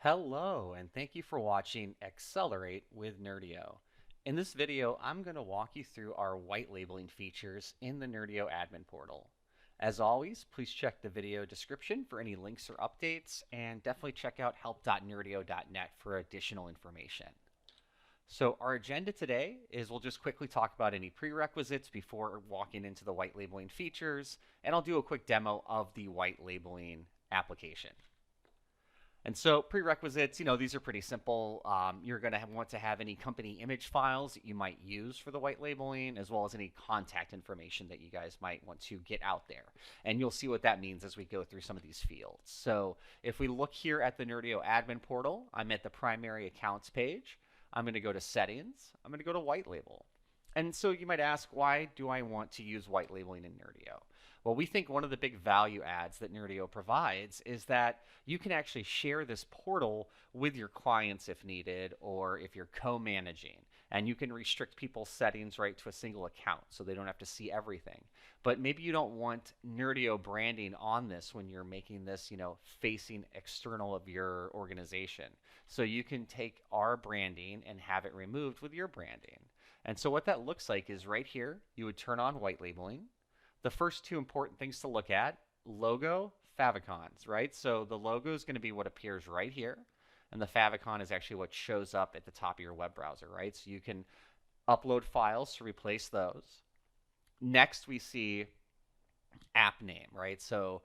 Hello, and thank you for watching Accelerate with Nerdio. In this video, I'm going to walk you through our white labeling features in the Nerdio Admin Portal. As always, please check the video description for any links or updates, and definitely check out help.nerdio.net for additional information. So our agenda today is we'll just quickly talk about any prerequisites before walking into the white labeling features, and I'll do a quick demo of the white labeling application. And so prerequisites, these are pretty simple. You're going to want to have any company image files that you might use for the white labeling, as well as any contact information that you guys might want to get out there. And you'll see what that means as we go through some of these fields. So if we look here at the Nerdio Admin Portal, I'm at the primary accounts page. I'm going to go to settings. I'm going to go to white label. And so you might ask, why do I want to use white labeling in Nerdio? Well, we think one of the big value adds that Nerdio provides is that you can actually share this portal with your clients if needed, or if you're co-managing. And you can restrict people's settings right to a single account so they don't have to see everything. But maybe you don't want Nerdio branding on this when you're making this, facing external of your organization. So you can take our branding and have it removed with your branding. And so what that looks like is right here, you would turn on white labeling. The first two important things to look at, logo, favicons, right? So the logo is going to be what appears right here, and the favicon is actually what shows up at the top of your web browser, right? So you can upload files to replace those. Next, we see app name, right? So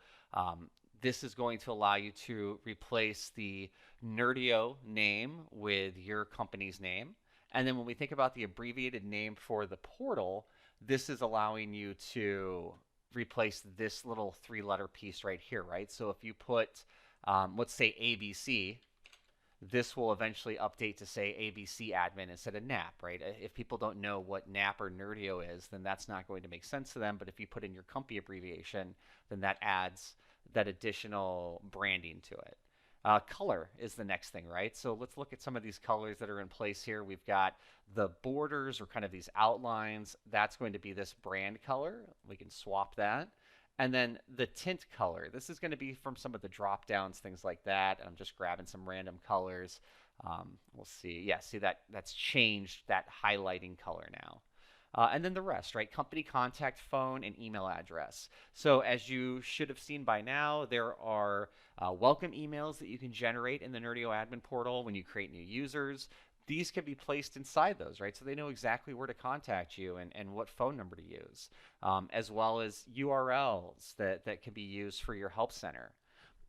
this is going to allow you to replace the Nerdio name with your company's name. And then when we think about the abbreviated name for the portal, this is allowing you to replace this little three-letter piece right here, right? So if you put, let's say ABC, this will eventually update to say ABC admin instead of NAP, right? If people don't know what NAP or Nerdio is, then that's not going to make sense to them. But if you put in your company abbreviation, then that adds that additional branding to it. Color is the next thing, right? So let's look at some of these colors that are in place here. We've got the borders, or kind of these outlines. That's going to be this brand color. We can swap that. And then the tint color. This is going to be from some of the drop downs, things like that. And I'm just grabbing some random colors. We'll see. Yeah, see that's changed that highlighting color now. And then the rest, right? Company contact, phone, and email address. So as you should have seen by now, there are welcome emails that you can generate in the Nerdio Admin Portal when you create new users. These can be placed inside those, right? So they know exactly where to contact you and what phone number to use, as well as URLs that can be used for your help center.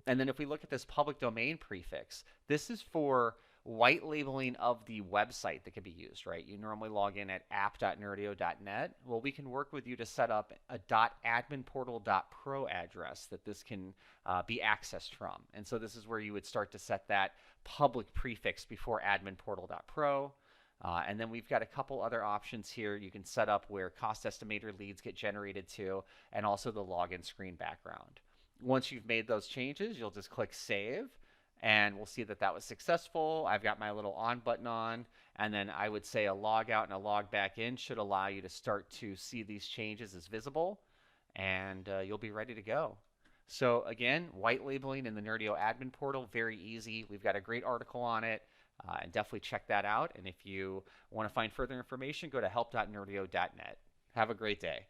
And then if we look at this public domain prefix, this is for white labeling of the website that can be used, right? You normally log in at app.nerdio.net. Well, we can work with you to set up a .adminportal.pro address that this can be accessed from. And so this is where you would start to set that public prefix before adminportal.pro. And then we've got a couple other options here. You can set up where cost estimator leads get generated to, and also the login screen background. Once you've made those changes, you'll just click save, and we'll see that that was successful. I've got my little on button on, and then I would say a log out and a log back in should allow you to start to see these changes as visible, and you'll be ready to go. So again, white labeling in the Nerdio Admin Portal, very easy. We've got a great article on it, and definitely check that out. And if you want to find further information, go to help.nerdio.net. Have a great day.